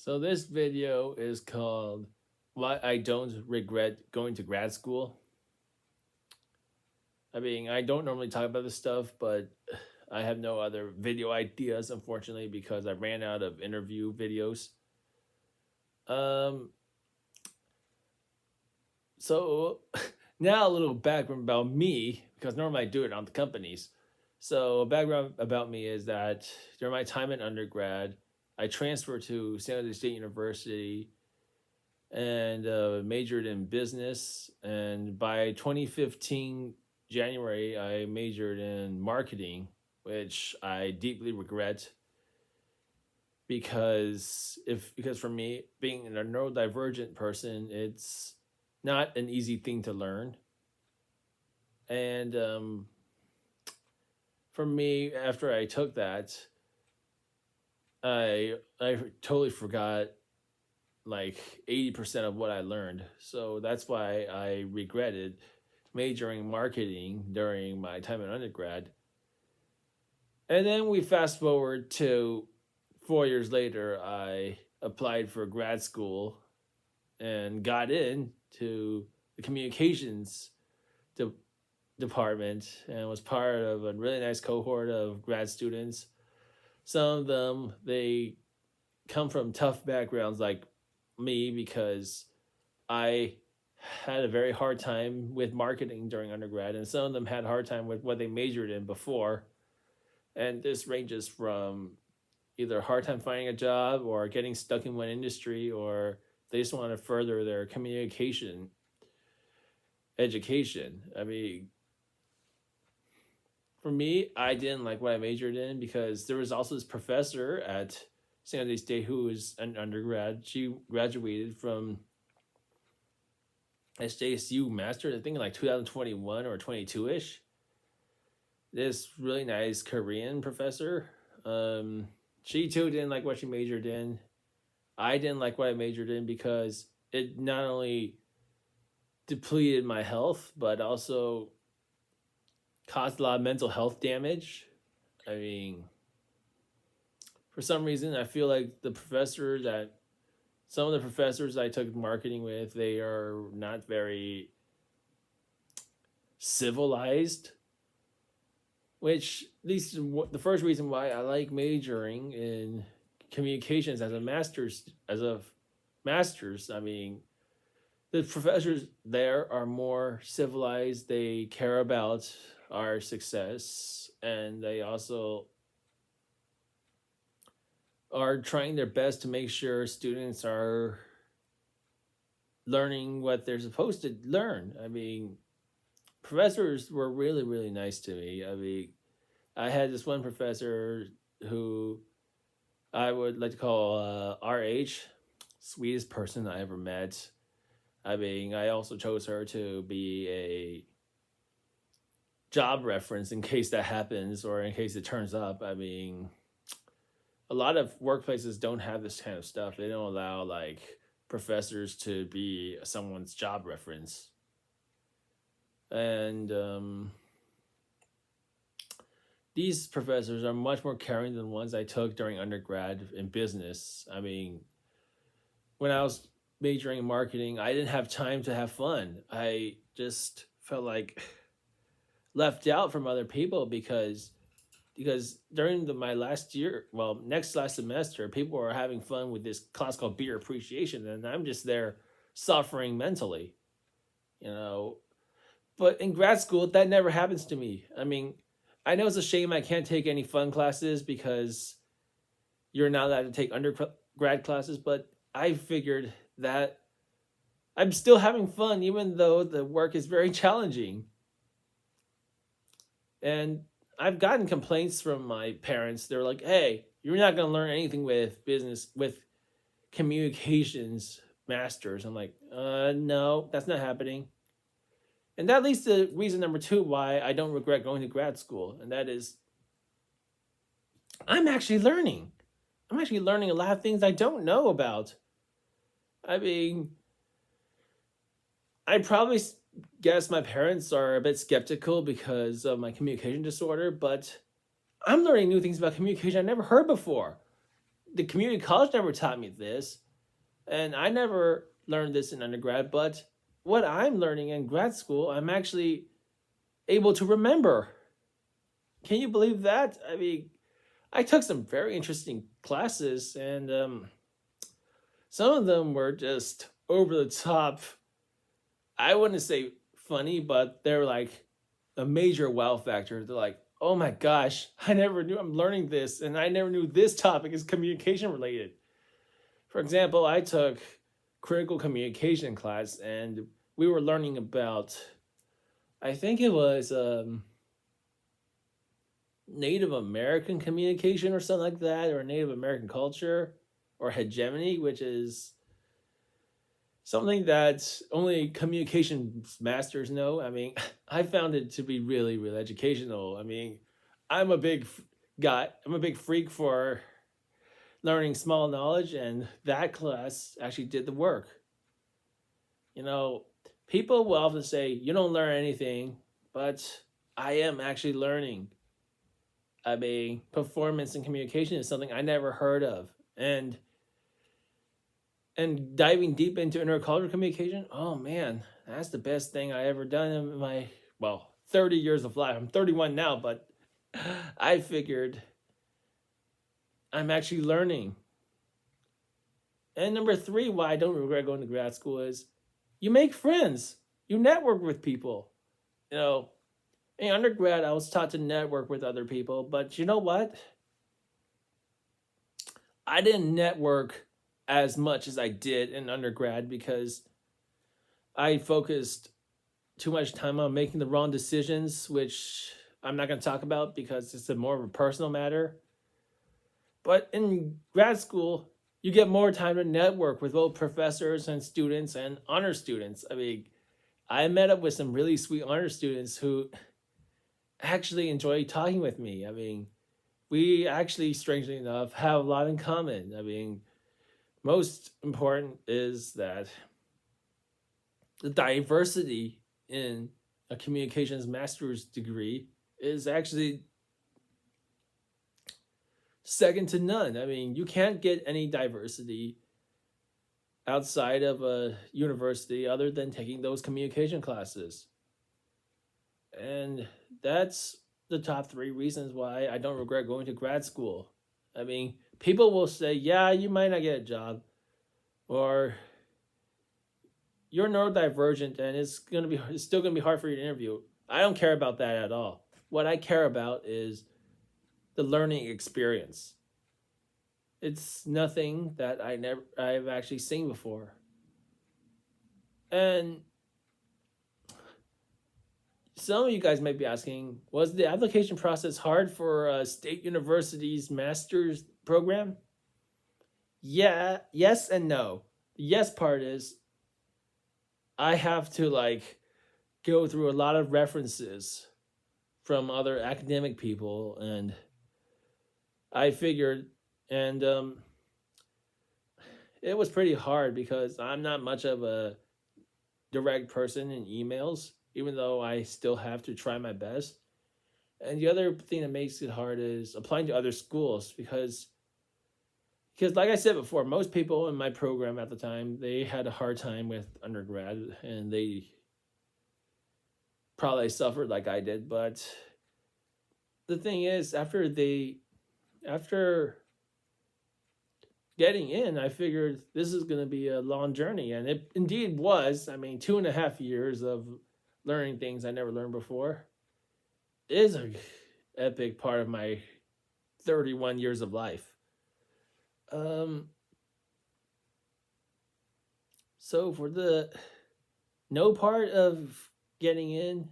So this video is called Why I Don't Regret Going to Grad School. I don't normally talk about this stuff, but I have no other video ideas, unfortunately, because I ran out of interview videos. Um, so now a little background about me, because normally I do it on the companies. So background about me is that during my time in undergrad, I transferred to San Jose State University and majored in business. And by 2015 January, I majored in marketing, which I deeply regret because for me, being a neurodivergent person, it's not an easy thing to learn. And for me, after I took that, I totally forgot like 80% of what I learned. So that's why I regretted majoring marketing during my time in undergrad. And then we fast forward to 4 years later, I applied for grad school and got into the communications de- department and was part of a really nice cohort of grad students. Some of them, they come from tough backgrounds like me because I had a very hard time with marketing during undergrad, and some of them had a hard time with what they majored in before. And this ranges from either a hard time finding a job or getting stuck in one industry, or they just want to further their communication education. For me, I didn't like what I majored in because there was also this professor at San Jose State who was an undergrad. She graduated from SJSU master's, I think in like 2021 or 22 ish. This really nice Korean professor. She too didn't like what she majored in. I didn't like what I majored in because it not only depleted my health, but also caused a lot of mental health damage. I mean, for some reason, I feel like some of the professors I took marketing with, they are not very civilized, which leads to the first reason why I like majoring in communications as a master's. The professors there are more civilized. They care about our success, and they also are trying their best to make sure students are learning what they're supposed to learn. Professors were really, really nice to me. I had this one professor who I would like to call RH, sweetest person I ever met. I also chose her to be a job reference in case that happens or in case it turns up. A lot of workplaces don't have this kind of stuff. They don't allow like professors to be someone's job reference. And these professors are much more caring than the ones I took during undergrad in business. When I was majoring in marketing, I didn't have time to have fun. I just felt like left out from other people because during my last year, well, next last semester, people were having fun with this class called beer appreciation, and I'm just there suffering mentally, you know. But in grad school, that never happens to me. I know it's a shame I can't take any fun classes because you're not allowed to take undergrad classes, but I figured that I'm still having fun even though the work is very challenging. And I've gotten complaints from my parents. They're like, "Hey, you're not going to learn anything with communications masters." I'm like, no, that's not happening." And that leads to reason number two why I don't regret going to grad school, and that is I'm actually learning. I'm actually learning a lot of things I don't know about. I mean, I probably guess my parents are a bit skeptical because of my communication disorder, but I'm learning new things about communication I never heard before. the community college never taught me this, and I never learned this in undergrad. But what I'm learning in grad school, I'm actually able to remember. Can you believe that? I mean, I took some very interesting classes, and some of them were just over the top. I wouldn't say funny, but they're like a major wow factor. They're like, oh my gosh, I never knew I'm learning this, and I never knew this topic is communication related. For example, I took critical communication class, and we were learning about, I think it was Native American communication or something like that, or Native American culture, or hegemony, which is something that only communications masters know. I mean, I found it to be really, really educational. I mean, I'm a big guy, I'm a big freak for learning small knowledge, and that class actually did the work. You know, people will often say, you don't learn anything, but I am actually learning. I mean, performance and communication is something I never heard of. And diving deep into intercultural communication, oh man, that's the best thing I ever done in my, well, 30 years of life. I'm 31 now, but I figured I'm actually learning. And number three, why I don't regret going to grad school is you make friends, you network with people. You know, in undergrad, I was taught to network with other people, but you know what? I didn't network as much as I did in undergrad because I focused too much time on making the wrong decisions, which I'm not going to talk about because it's a more of a personal matter. But in grad school, you get more time to network with both professors and students and honor students. I mean, I met up with some really sweet honor students who actually enjoy talking with me. I mean, we actually, strangely enough, have a lot in common. I mean, most important is that the diversity in a communications master's degree is actually second to none. I mean, you can't get any diversity outside of a university other than taking those communication classes. And that's the top three reasons why I don't regret going to grad school. I mean, people will say, yeah, you might not get a job, or you're neurodivergent and it's still gonna be hard for you to interview. I don't care about that at all. What I care about is the learning experience. It's nothing that I've actually seen before. And some of you guys might be asking, was the application process hard for a state university's master's program? Yeah, yes and no. The yes part is I have to like go through a lot of references from other academic people, and I figured, and it was pretty hard because I'm not much of a direct person in emails, even though I still have to try my best. And the other thing that makes it hard is applying to other schools because like I said before, most people in my program at the time, they had a hard time with undergrad, and they probably suffered like I did. But the thing is, after getting in, I figured this is going to be a long journey, and it indeed was. I mean, 2.5 years of learning things I never learned before is a epic part of my 31 years of life. So for the no part of getting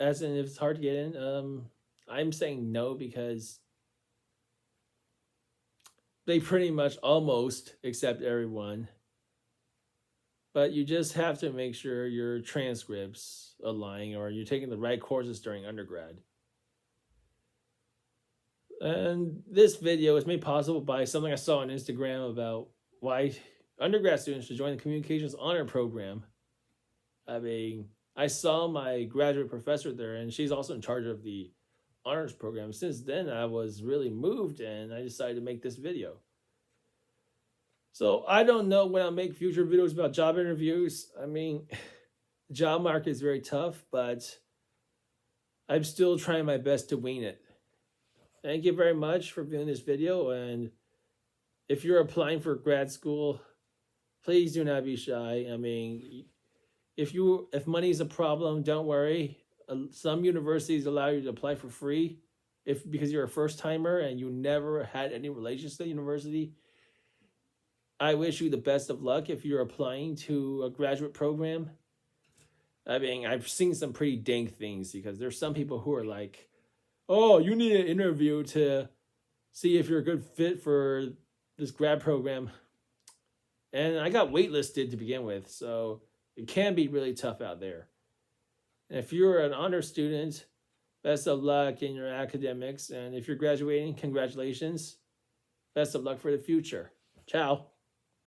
as in if it's hard to get in, I'm saying no because they pretty much almost accept everyone. But you just have to make sure your transcripts align or you're taking the right courses during undergrad. And this video is made possible by something I saw on Instagram about why undergrad students should join the Communications Honor Program. I mean, I saw my graduate professor there, and she's also in charge of the honors program. Since then, I was really moved and I decided to make this video. So I don't know when I'll make future videos about job interviews. I mean, the job market is very tough, but I'm still trying my best to wing it. Thank you very much for viewing this video. And if you're applying for grad school, please do not be shy. I mean, if money is a problem, don't worry. Some universities allow you to apply for free because you're a first timer and you never had any relations to the university. I wish you the best of luck if you're applying to a graduate program. I mean, I've seen some pretty dank things because there's some people who are like, oh, you need an interview to see if you're a good fit for this grad program. And I got waitlisted to begin with, so it can be really tough out there. And if you're an honor student, best of luck in your academics. And if you're graduating, congratulations. Best of luck for the future. Ciao.